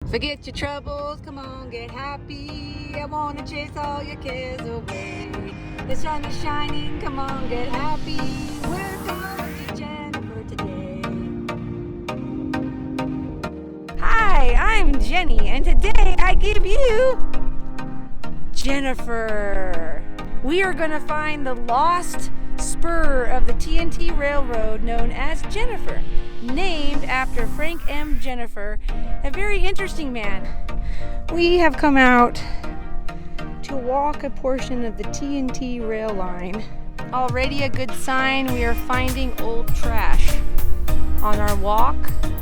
Forget your troubles, come on, get happy. I wanna chase all your cares away. The sun is shining, come on, get happy. We're going to Jenifer today. Hi, I'm Jenny, and today I give you Jenifer. We are gonna find the lost spur of the TNT Railroad known as Jenifer, named after Frank M. Jenifer, a very interesting man. We have come out to walk a portion of the TNT rail line. Already a good sign, we are finding old trash on our walk.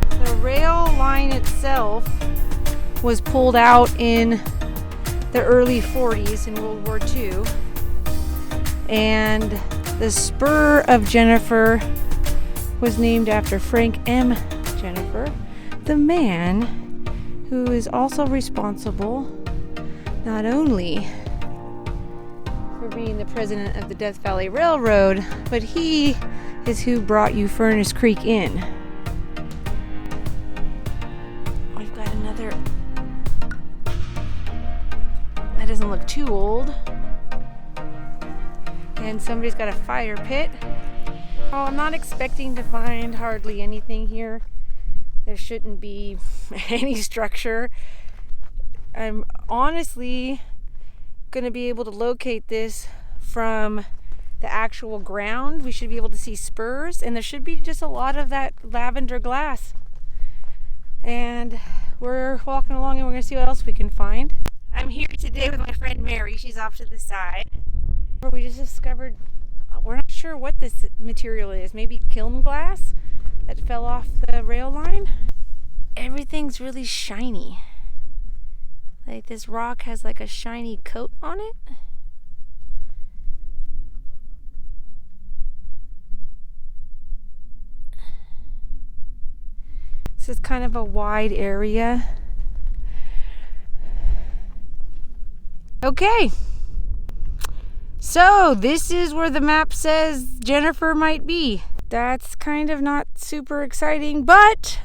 The rail line itself was pulled out in the early 40s in World War II, and the spur of Jenifer was named after Frank M. Jenifer, the man who is also responsible not only for being the president of the Death Valley Railroad, but he is who brought you Furnace Creek in. We've got another, that doesn't look too old. And somebody's got a fire pit. Oh, I'm not expecting to find hardly anything here. There shouldn't be any structure. I'm honestly going to be able to locate this from the actual ground. We should be able to see spurs, and there should be just a lot of that lavender glass. And we're walking along and we're going to see what else we can find. I'm here today with my friend Mary. She's off to the side. We just discovered, we're not sure what this material is. Maybe kiln glass that fell off the rail line. Everything's really shiny. Like this rock has like a shiny coat on it. This is kind of a wide area. Okay. So this is where the map says Jenifer might be. That's kind of not super exciting, but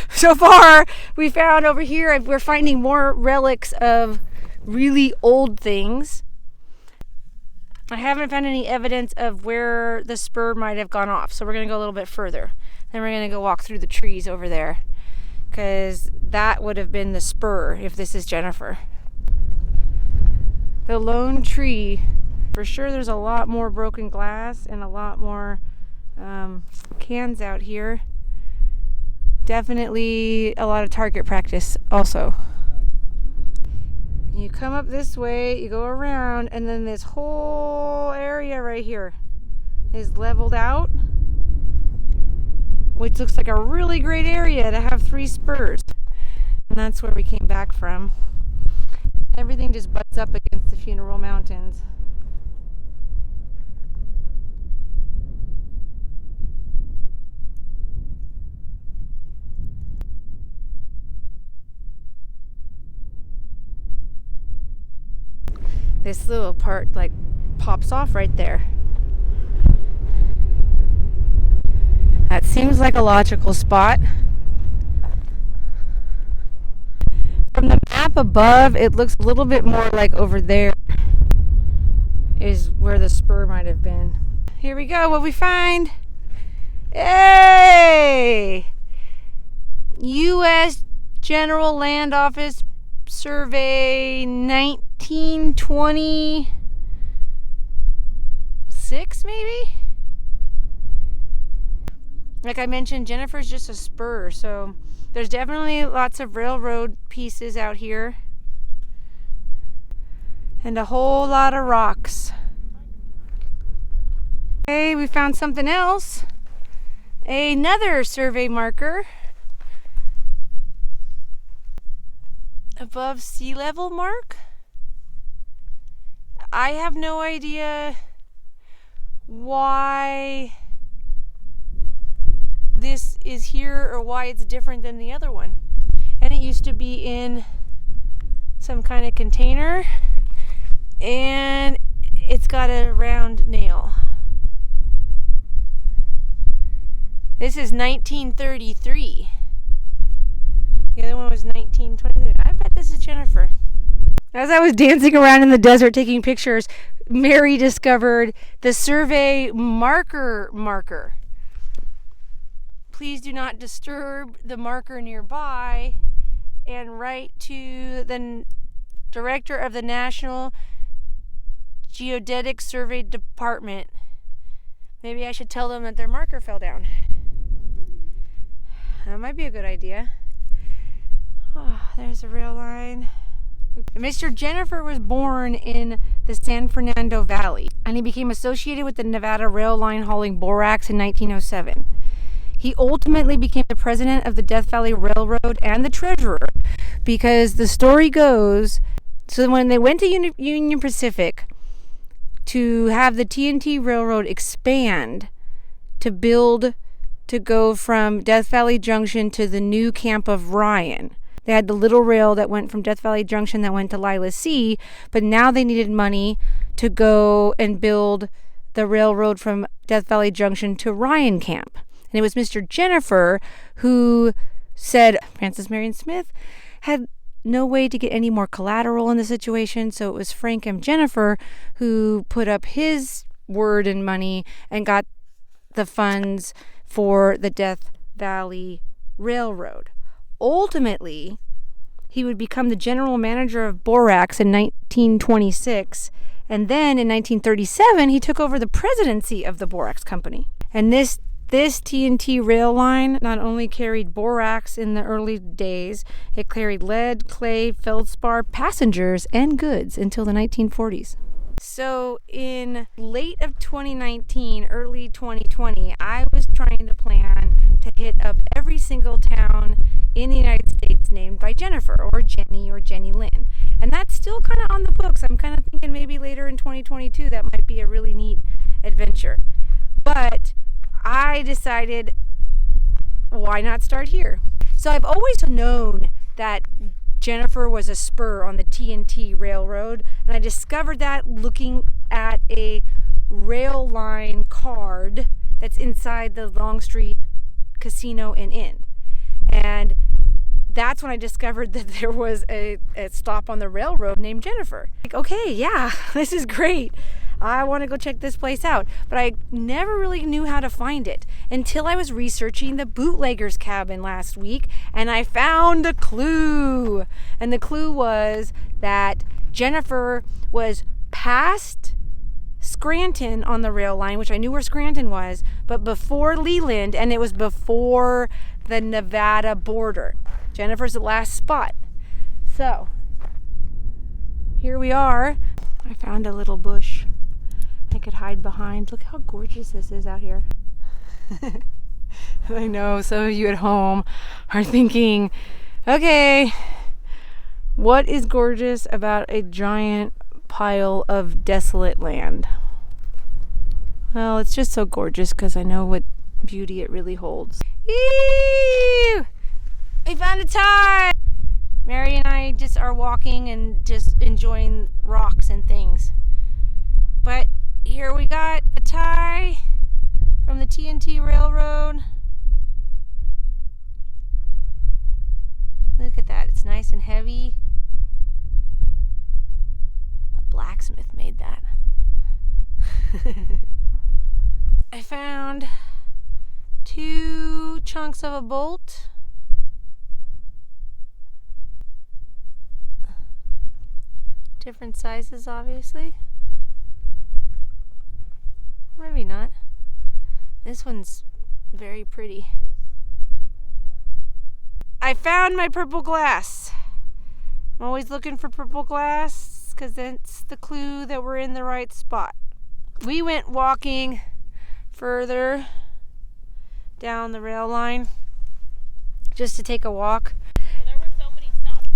so far we found over here, we're finding more relics of really old things. I haven't found any evidence of where the spur might have gone off, so we're going to go a little bit further. Then we're going to go walk through the trees over there, because that would have been the spur if this is Jenifer. The lone tree, for sure there's a lot more broken glass and a lot more cans out here. Definitely a lot of target practice also. You come up this way, you go around, and then this whole area right here is leveled out, which looks like a really great area to have 3 spurs. And that's where we came back from. Everything just butts up against the Funeral Mountains. This little part like pops off right there. That seems like a logical spot. From the map above, it looks a little bit more like over there is where the spur might have been. Here we go, what we find. Hey! U.S. General Land Office Survey 1926, maybe? Like I mentioned, Jenifer's just a spur, so there's definitely lots of railroad pieces out here. And a whole lot of rocks. Okay, we found something else. Another survey marker. Above sea level mark. I have no idea why this is here or why it's different than the other one. And it used to be in some kind of container, and it's got a round nail. This is 1933. The other one was 1923. I bet this is Jenifer. As I was dancing around in the desert taking pictures, Mary discovered the survey marker. Please do not disturb the marker nearby, and write to the director of the National Geodetic Survey Department. Maybe I should tell them that their marker fell down. That might be a good idea. Oh, there's a rail line. Mr. Jenifer was born in the San Fernando Valley, and he became associated with the Nevada rail line hauling borax in 1907. He ultimately became the president of the Death Valley Railroad and the treasurer, because the story goes, so when they went to Union Pacific to have the TNT Railroad expand to go from Death Valley Junction to the new camp of Ryan, they had the little rail that went from Death Valley Junction that went to Lila C, but now they needed money to go and build the railroad from Death Valley Junction to Ryan Camp. And it was Mr. Jenifer who said Francis Marion Smith had no way to get any more collateral in the situation, so it was Frank M. Jenifer who put up his word and money and got the funds for the Death Valley Railroad. Ultimately, he would become the general manager of borax in 1926, and then in 1937 he took over the presidency of the borax company. And this TNT rail line not only carried borax in the early days, it carried lead, clay, feldspar, passengers, and goods until the 1940s. So in late of 2019, early 2020, I was trying to plan to hit up every single town in the United States named by Jenifer or Jenny or Jenny Lynn. And that's still kind of on the books. I'm kind of thinking maybe later in 2022 that might be a really neat adventure. But I decided, why not start here? So I've always known that Jenifer was a spur on the TNT Railroad, and I discovered that looking at a rail line card that's inside the Longstreet Casino and Inn. And that's when I discovered that there was a stop on the railroad named Jenifer. Like, okay, yeah, this is great. I want to go check this place out. But I never really knew how to find it until I was researching the bootlegger's cabin last week, and I found a clue. And the clue was that Jenifer was past Scranton on the rail line, which I knew where Scranton was, but before Leland, and it was before the Nevada border. Jenifer's the last spot. So here we are. I found a little bush I could hide behind. Look how gorgeous this is out here. I know some of you at home are thinking, okay, what is gorgeous about a giant pile of desolate land? Well, it's just so gorgeous because I know what beauty it really holds. Eee! I found a tie! Mary and I just are walking and just enjoying rocks and things. But here we got a tie from the TNT Railroad. Look at that, it's nice and heavy. A blacksmith made that. I found 2 chunks of a bolt. Different sizes, obviously. Maybe not. This one's very pretty. I found my purple glass. I'm always looking for purple glass because that's the clue that we're in the right spot. We went walking further down the rail line just to take a walk. Well, there were so many stops.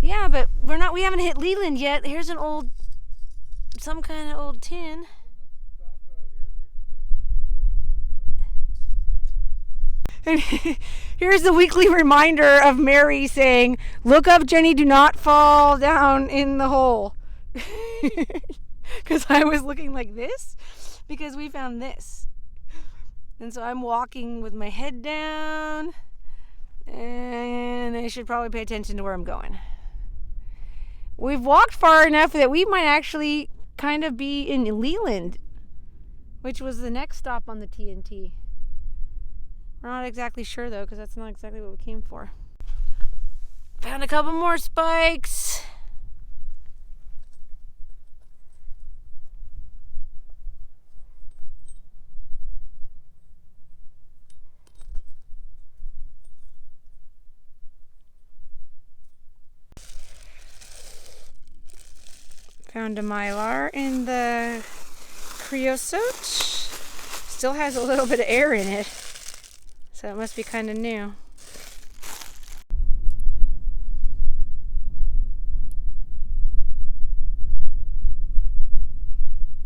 Yeah, but we haven't hit Leland yet. Here's some kind of old tin. And here's the weekly reminder of Mary saying, look up, Jenny, do not fall down in the hole. Because I was looking like this because we found this. And so I'm walking with my head down And I should probably pay attention to where I'm going. We've walked far enough that we might actually kind of be in Leland, which was the next stop on the TNT. We're not exactly sure though, because that's not exactly what we came for. Found a couple more spikes. Found a mylar in the creosote. Still has a little bit of air in it, so it must be kind of new.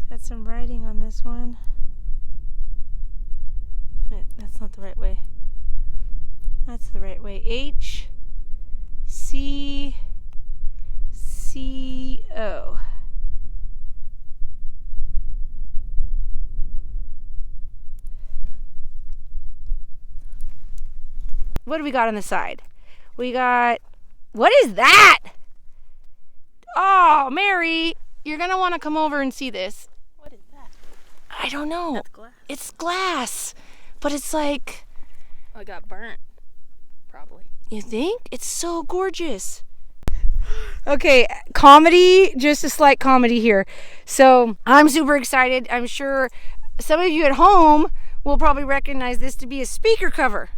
Got some writing on this one. Wait, that's not the right way. That's the right way. HCCO. What do we got on the side? We got, what is that? Oh, Mary, you're gonna want to come over and see this. What is that? I don't know. That's glass. It's glass, but it's like, Oh, it got burnt. Probably. you think? It's so gorgeous. Okay, comedy, just a slight comedy here. So I'm super excited. I'm sure some of you at home will probably recognize this to be a speaker cover.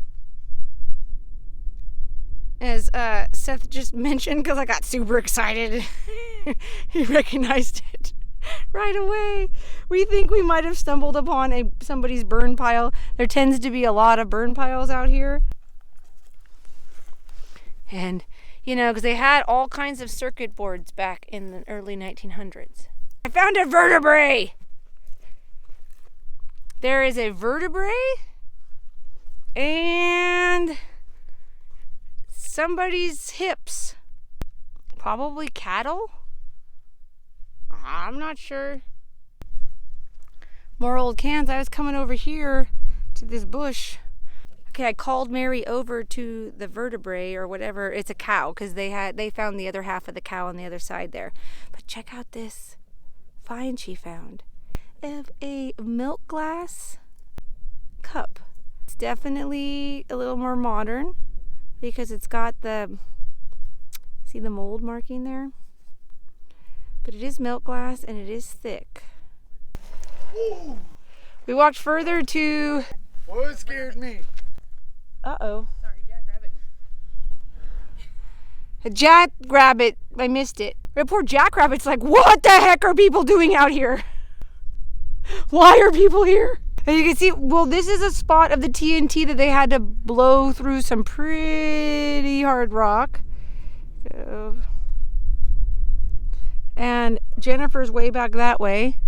As Seth just mentioned, because I got super excited. He recognized it right away. We think we might have stumbled upon somebody's burn pile. There tends to be a lot of burn piles out here. And, you know, because they had all kinds of circuit boards back in the early 1900s. I found a vertebrae! There is a vertebrae and somebody's hips. Probably cattle? I'm not sure. More old cans. I was coming over here to this bush. Okay, I called Mary over to the vertebrae or whatever. It's a cow because they found the other half of the cow on the other side there. But check out this find she found of a milk glass cup. It's definitely a little more modern because it's got see the mold marking there? But it is milk glass and it is thick. Ooh. We walked further to... Oh, it scared me. Uh-oh. Sorry, jackrabbit. A jackrabbit. I missed it. The poor jackrabbit's like, what the heck are people doing out here? Why are people here? And you can see, well, this is a spot of the TNT that they had to blow through some pretty hard rock. And Jenifer's way back that way.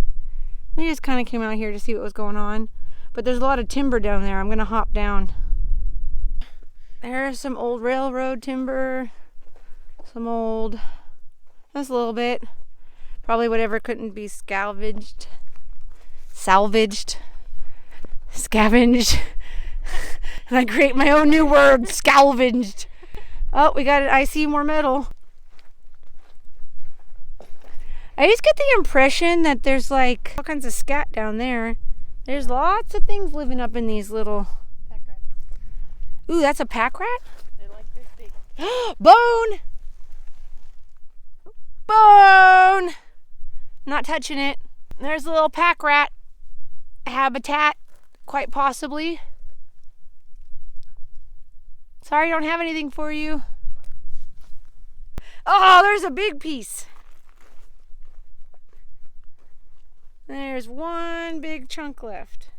We just kind of came out here to see what was going on. But there's a lot of timber down there. I'm going to hop down. There's some old railroad timber. Some old, just a little bit. Probably whatever couldn't be salvaged. Scavenged. And I create my own new word, salvaged. Oh, we got it. I see more metal. I just get the impression that there's like all kinds of scat down there. There's lots of things living up in these little... Pack rat. Ooh, that's a pack rat? They're like this big. Bone! Bone! Not touching it. There's a little pack rat habitat, quite possibly. Sorry, I don't have anything for you. Oh, there's a big piece. There's one big chunk left.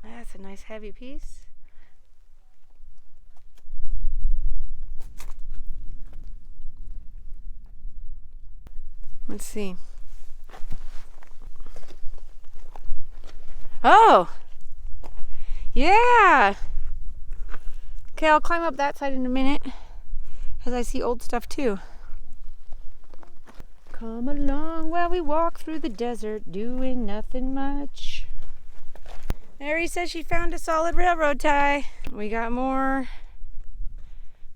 That's a nice heavy piece. Let's see. Oh! Yeah! Okay, I'll climb up that side in a minute as I see old stuff too. Come along while we walk through the desert doing nothing much. Mary says she found a solid railroad tie. We got more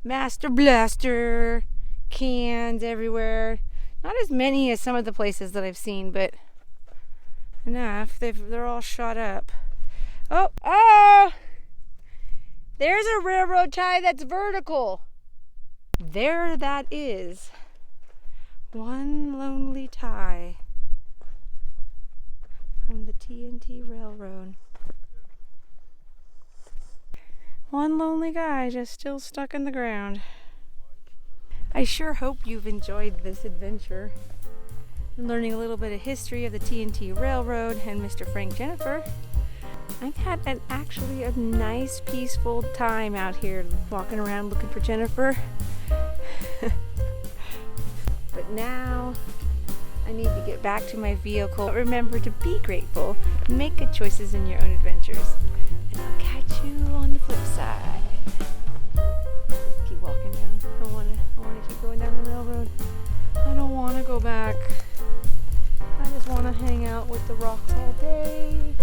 Master Blaster cans everywhere. Not as many as some of the places that I've seen, but enough. They're all shot up. Oh! There's a railroad tie that's vertical. There that is. One lonely tie from the TNT Railroad. One lonely guy just still stuck in the ground. I sure hope you've enjoyed this adventure. Learning a little bit of history of the TNT Railroad and Mr. Frank Jenifer. I've had actually a nice peaceful time out here walking around looking for Jenifer. But now I need to get back to my vehicle. Remember to be grateful, make good choices in your own adventures, and I'll catch you on the flip side. Just keep walking down. I want to keep going down the railroad. I don't want to go back. I just want to hang out with the rocks all day